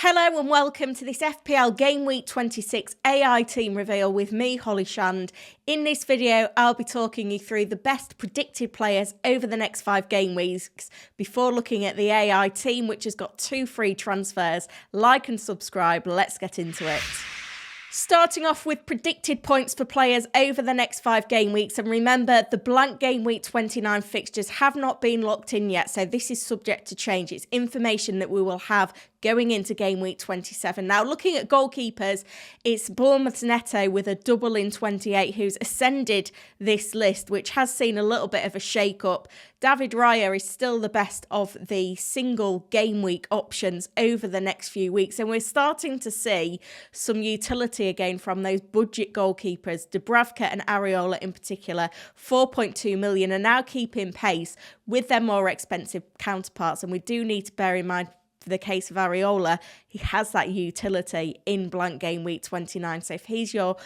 Hello and welcome to this FPL Game Week 26 AI team reveal with me, Holly Shand. In this video, I'll be talking you through the best predicted players over the next 5 game weeks before looking at the AI team, which has got 2 free transfers. Like and subscribe, let's get into it. Starting off with predicted points for players over the next 5 game weeks. And remember, the blank Game Week 29 fixtures have not been locked in yet, so this is subject to change. It's information that we will have going into Game Week 27. Now, looking at goalkeepers, it's Bournemouth's Neto with a double in 28 who's ascended this list, which has seen a little bit of a shake-up. David Raya is still the best of the single game week options over the next few weeks, and we're starting to see some utility again from those budget goalkeepers. Dubravka and Areola in particular, 4.2 million, are now keeping pace with their more expensive counterparts, and we do need to bear in mind for the case of Areola, he has that utility in blank Game Week 29. So if he's your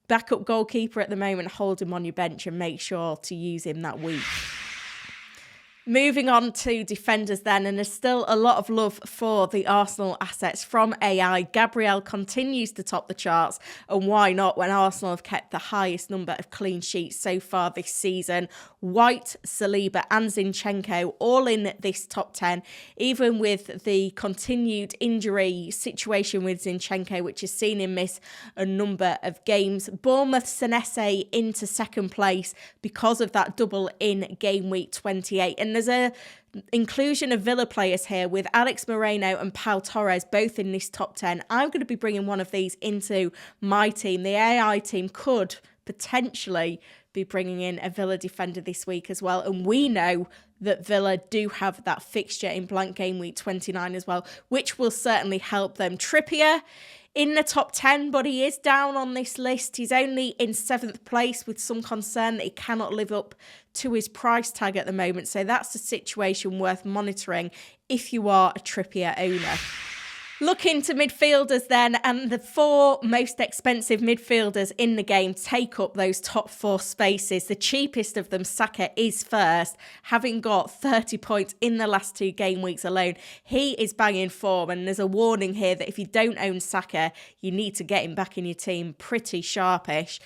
backup goalkeeper at the moment, hold him on your bench and make sure to use him that week. Moving on to defenders then, and there's still a lot of love for the Arsenal assets from AI. Gabriel continues to top the charts, and why not when Arsenal have kept the highest number of clean sheets so far this season. White, Saliba and Zinchenko all in this top 10, even with the continued injury situation with Zinchenko, which has seen him miss a number of games. Bournemouth Senese into second place because of that double in Game Week 28. And there's a inclusion of Villa players here with Alex Moreno and Pau Torres both in this top 10. I'm going to be bringing one of these into my team. The AI team could potentially be bringing in a Villa defender this week as well. And we know that Villa do have that fixture in blank Game Week 29 as well, which will certainly help them. Trippier in the top 10, but he is down on this list. He's only in 7th place with some concern that he cannot live up to his price tag at the moment. So that's a situation worth monitoring if you are a Trippier owner. Look into midfielders then, and the 4 most expensive midfielders in the game take up those top 4 spaces. The cheapest of them, Saka, is first, having got 30 points in the last 2 game weeks alone. He is banging form, and there's a warning here that if you don't own Saka, you need to get him back in your team pretty sharpish.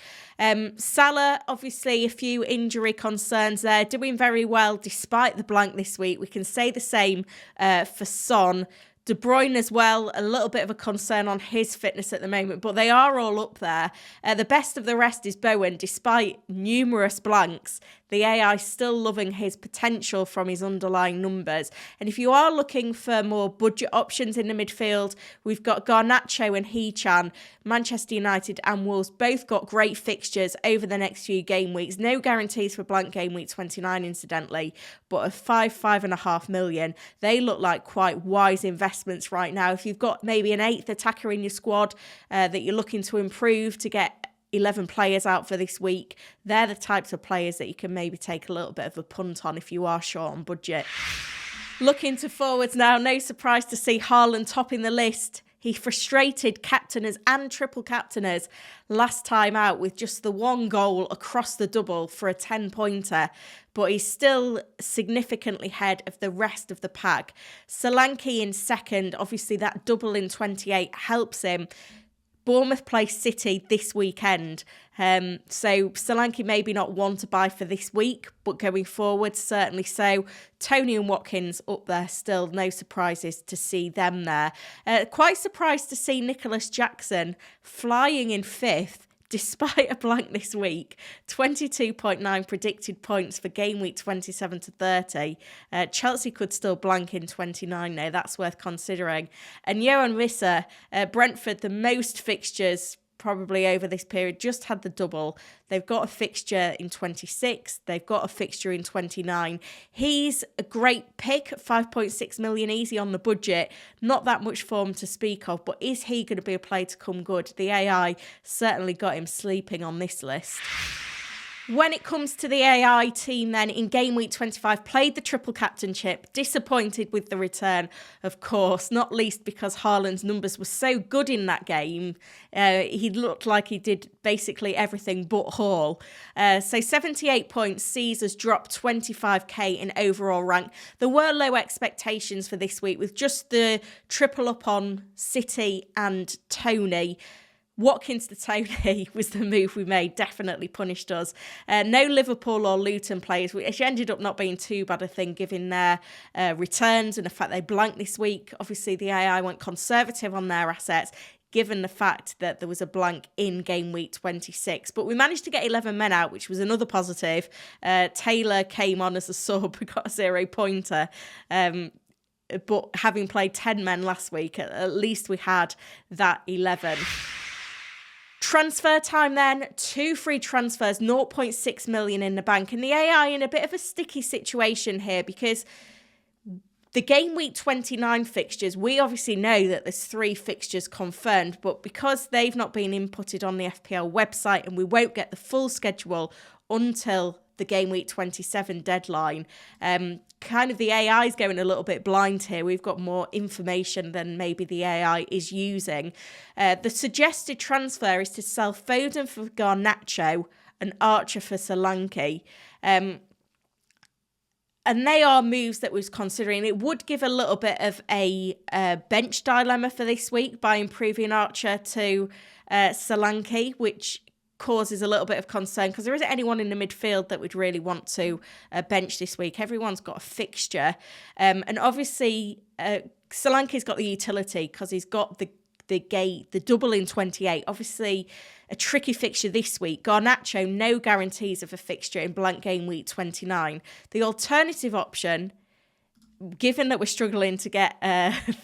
Salah, obviously a few injury concerns there, doing very well despite the blank this week. We can say the same for Son. De Bruyne as well, a little bit of a concern on his fitness at the moment, but they are all up there. The best of the rest is Bowen. Despite numerous blanks, the AI still loving his potential from his underlying numbers. And if you are looking for more budget options in the midfield, we've got Garnacho and Hee-Chan. Manchester United and Wolves both got great fixtures over the next few game weeks. No guarantees for blank Game Week 29, incidentally, but of 5.5 million, they look like quite wise investments right now. If you've got maybe an 8th attacker in your squad that you're looking to improve to get 11 players out for this week, they're the types of players that you can maybe take a little bit of a punt on if you are short on budget. Looking to forwards now, no surprise to see Haaland topping the list. He frustrated captainers and triple captainers last time out with just the 1 goal across the double for a 10-pointer, but he's still significantly ahead of the rest of the pack. Solanke in second, obviously that double in 28 helps him. Bournemouth play City this weekend, so Solanke maybe not one to buy for this week, but going forward, certainly so. Tony and Watkins up there still, no surprises to see them there. Quite surprised to see Nicholas Jackson flying in 5th, despite a blank this week. 22.9 predicted points for Game Week 27 to 30. Chelsea could still blank in 29 now. That's worth considering. And Johan Wissa, Brentford, the most fixtures probably over this period, just had the double. They've got a fixture in 26. They've got a fixture in 29. He's a great pick, 5.6 million easy on the budget. Not that much form to speak of, but is he going to be a player to come good? The AI certainly got him sleeping on this list. When it comes to the AI team then, in game week 25, played the triple captainship, disappointed with the return, of course, not least because Haaland's numbers were so good in that game. He looked like he did basically everything but haul. So 78 points sees us drop 25k in overall rank. There were low expectations for this week with just the triple up on City and Tony. Watkins to Tony was the move we made, definitely punished us. No Liverpool or Luton players, which ended up not being too bad a thing given their returns and the fact they blanked this week. Obviously, the AI went conservative on their assets, given the fact that there was a blank in game week 26. But we managed to get 11 men out, which was another positive. Taylor came on as a sub, we got a 0-pointer. But having played 10 men last week, at least we had that 11. Transfer time then, 2 free transfers, 0.6 million in the bank. And the AI in a bit of a sticky situation here because the game week 29 fixtures, we obviously know that there's 3 fixtures confirmed, but because they've not been inputted on the FPL website and we won't get the full schedule until the game week 27 deadline, kind of the AI is going a little bit blind here. We've got more information than maybe the AI is using. The suggested transfer is to sell Foden for Garnacho and Archer for Solanke. And they are moves that was considering. It would give a little bit of a bench dilemma for this week by improving Archer to Solanke, which causes a little bit of concern because there isn't anyone in the midfield that would really want to bench this week. Everyone's got a fixture. And obviously, Solanke's got the utility because he's got the double in 28. Obviously, a tricky fixture this week. Garnacho, no guarantees of a fixture in blank game week 29. The alternative option, given that we're struggling to get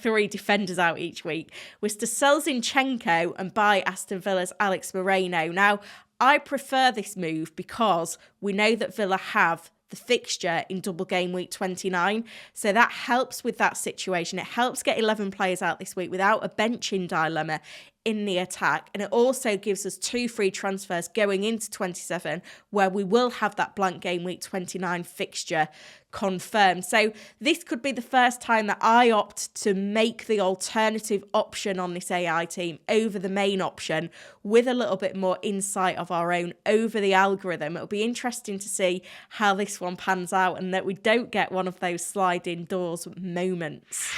3 defenders out each week, was to sell Zinchenko and buy Aston Villa's Alex Moreno. Now, I prefer this move because we know that Villa have the fixture in double game week 29. So that helps with that situation. It helps get 11 players out this week without a benching dilemma in the attack. And it also gives us 2 free transfers going into 27 where we will have that blank game week 29 fixture confirmed. So this could be the first time that I opt to make the alternative option on this AI team over the main option with a little bit more insight of our own over the algorithm. It'll be interesting to see how this one pans out and that we don't get one of those sliding doors moments.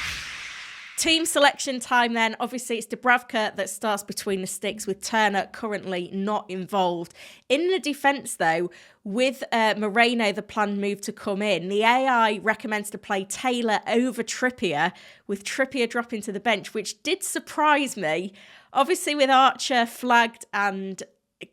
Team selection time then. Obviously, it's Dubravka that starts between the sticks with Turner currently not involved. In the defence, though, with Moreno, the planned move to come in, the AI recommends to play Taylor over Trippier, with Trippier dropping to the bench, which did surprise me. Obviously, with Archer flagged and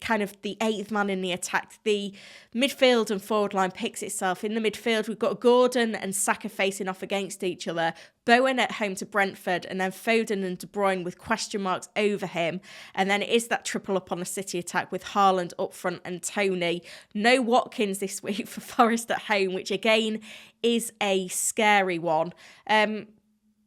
kind of the 8th man in the attack, the midfield and forward line picks itself. In the midfield, we've got Gordon and Saka facing off against each other, Bowen at home to Brentford, and then Foden and De Bruyne with question marks over him. And then it is that triple up on the City attack with Haaland up front and Tony. No Watkins this week for Forest at home, which again is a scary one.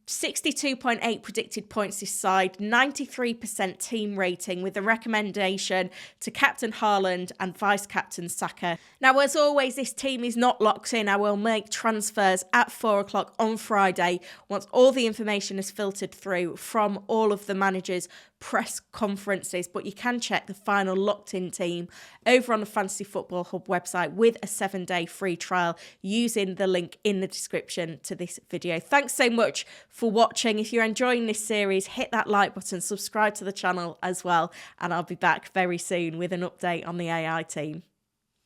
62.8 predicted points this side, 93% team rating with a recommendation to captain Haaland and vice captain Saka. Now, as always, this team is not locked in. I will make transfers at 4 o'clock on Friday once all the information is filtered through from all of the managers' press conferences, but you can check the final locked-in team over on the Fantasy Football Hub website with a 7-day free trial using the link in the description to this video. Thanks so much for watching. If you're enjoying this series, hit that like button, subscribe to the channel as well, and I'll be back very soon with an update on the AI team.